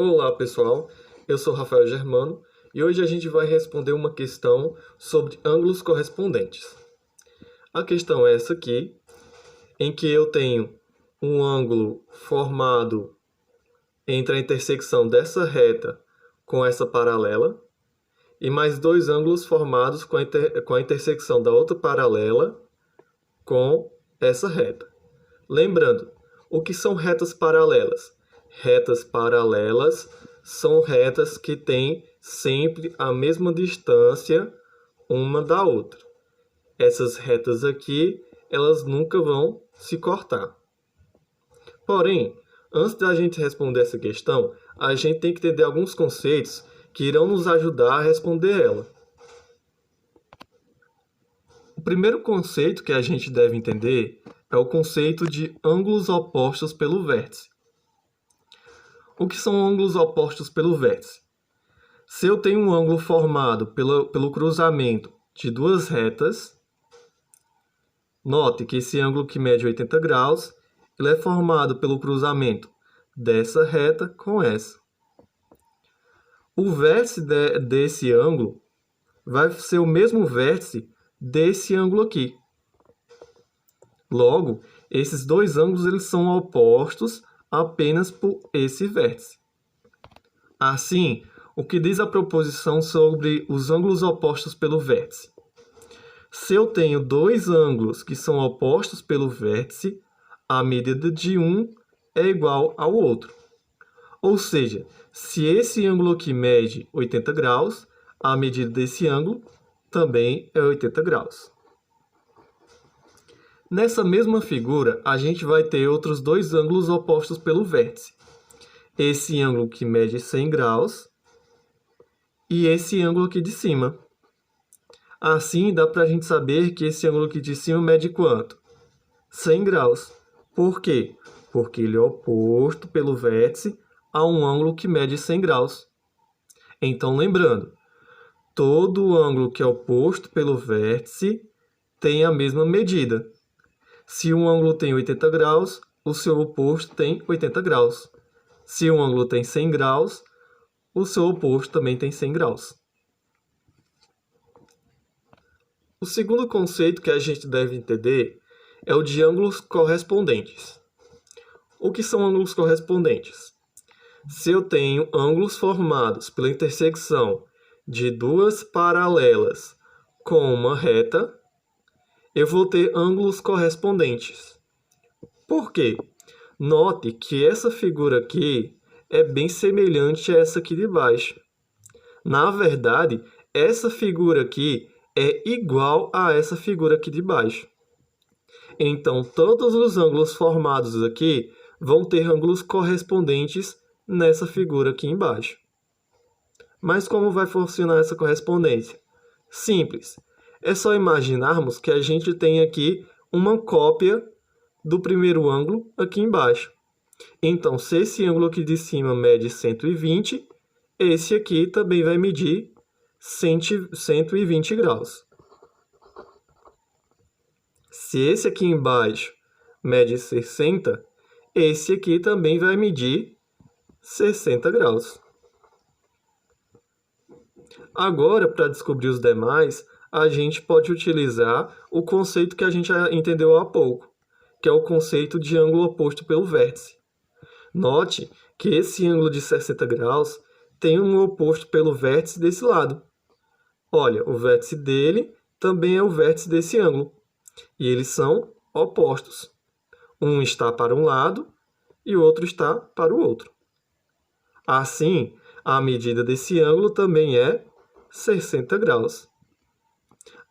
Olá pessoal, eu sou Rafael Germano e hoje a gente vai responder uma questão sobre ângulos correspondentes. A questão é essa aqui, em que eu tenho um ângulo formado entre a intersecção dessa reta com essa paralela e mais dois ângulos formados com a intersecção da outra paralela com essa reta. Lembrando, o que são retas paralelas? Retas paralelas são retas que têm sempre a mesma distância uma da outra. Essas retas aqui, elas nunca vão se cortar. Porém, antes da gente responder essa questão, a gente tem que entender alguns conceitos que irão nos ajudar a responder ela. O primeiro conceito que a gente deve entender é o conceito de ângulos opostos pelo vértice. O que são ângulos opostos pelo vértice? Se eu tenho um ângulo formado pelo cruzamento de duas retas, note que esse ângulo que mede 80 graus, ele é formado pelo cruzamento dessa reta com essa. O vértice desse ângulo vai ser o mesmo vértice desse ângulo aqui. Logo, esses dois ângulos eles são opostos apenas por esse vértice. Assim, o que diz a proposição sobre os ângulos opostos pelo vértice? Se eu tenho dois ângulos que são opostos pelo vértice, a medida de um é igual ao outro. Ou seja, se esse ângulo aqui mede 80 graus, a medida desse ângulo também é 80 graus. Nessa mesma figura, a gente vai ter outros dois ângulos opostos pelo vértice. Esse ângulo que mede 100 graus e esse ângulo aqui de cima. Assim, dá para a gente saber que esse ângulo aqui de cima mede quanto? 100 graus. Por quê? Porque ele é oposto pelo vértice a um ângulo que mede 100 graus. Então, lembrando, todo ângulo que é oposto pelo vértice tem a mesma medida. Se um ângulo tem 80 graus, o seu oposto tem 80 graus. Se um ângulo tem 100 graus, o seu oposto também tem 100 graus. O segundo conceito que a gente deve entender é o de ângulos correspondentes. O que são ângulos correspondentes? Se eu tenho ângulos formados pela intersecção de duas paralelas com uma reta, eu vou ter ângulos correspondentes. Por quê? Note que essa figura aqui é bem semelhante a essa aqui de baixo. Na verdade, essa figura aqui é igual a essa figura aqui de baixo. Então, todos os ângulos formados aqui vão ter ângulos correspondentes nessa figura aqui embaixo. Mas como vai funcionar essa correspondência? Simples. É só imaginarmos que a gente tem aqui uma cópia do primeiro ângulo aqui embaixo. Então, se esse ângulo aqui de cima mede 120, esse aqui também vai medir 120 graus. Se esse aqui embaixo mede 60, esse aqui também vai medir 60 graus. Agora, para descobrir os demais, a gente pode utilizar o conceito que a gente já entendeu há pouco, que é o conceito de ângulo oposto pelo vértice. Note que esse ângulo de 60 graus tem um oposto pelo vértice desse lado. Olha, o vértice dele também é o vértice desse ângulo. E eles são opostos. Um está para um lado e o outro está para o outro. Assim, a medida desse ângulo também é 60 graus.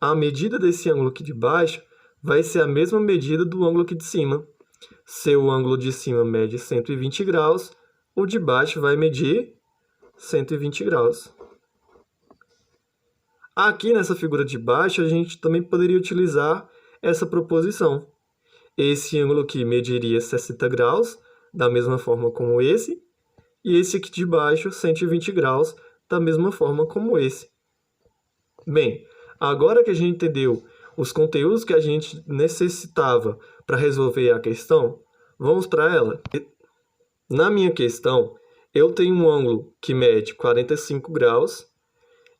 A medida desse ângulo aqui de baixo vai ser a mesma medida do ângulo aqui de cima. Se o ângulo de cima mede 120 graus, o de baixo vai medir 120 graus. Aqui nessa figura de baixo, a gente também poderia utilizar essa proposição. Esse ângulo aqui mediria 60 graus, da mesma forma como esse, e esse aqui de baixo, 120 graus, da mesma forma como esse. Bem, agora que a gente entendeu os conteúdos que a gente necessitava para resolver a questão, vamos para ela. Na minha questão, eu tenho um ângulo que mede 45 graus.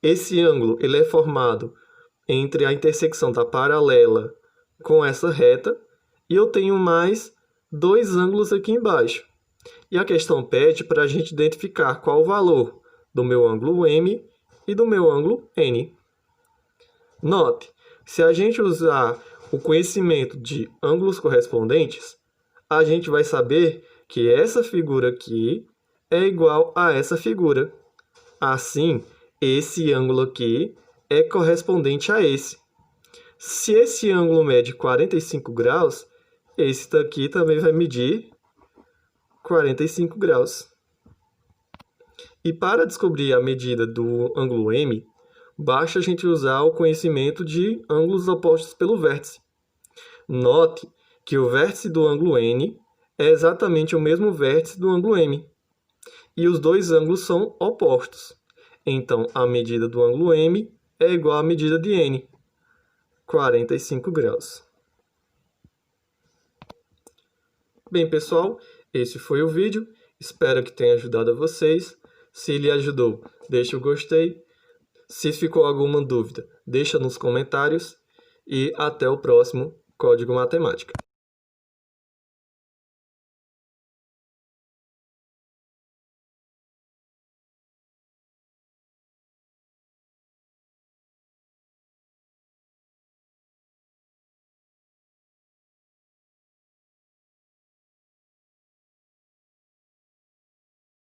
Esse ângulo ele é formado entre a intersecção da paralela com essa reta, e eu tenho mais dois ângulos aqui embaixo. E a questão pede para a gente identificar qual o valor do meu ângulo M e do meu ângulo N. Note, se a gente usar o conhecimento de ângulos correspondentes, a gente vai saber que essa figura aqui é igual a essa figura. Assim, esse ângulo aqui é correspondente a esse. Se esse ângulo mede 45 graus, esse daqui também vai medir 45 graus. E para descobrir a medida do ângulo M, basta a gente usar o conhecimento de ângulos opostos pelo vértice. Note que o vértice do ângulo N é exatamente o mesmo vértice do ângulo M. E os dois ângulos são opostos. Então, a medida do ângulo M é igual à medida de N, 45 graus. Bem, pessoal, esse foi o vídeo. Espero que tenha ajudado a vocês. Se ele ajudou, deixa o gostei. Se ficou alguma dúvida, deixa nos comentários. E até o próximo Código Matemática.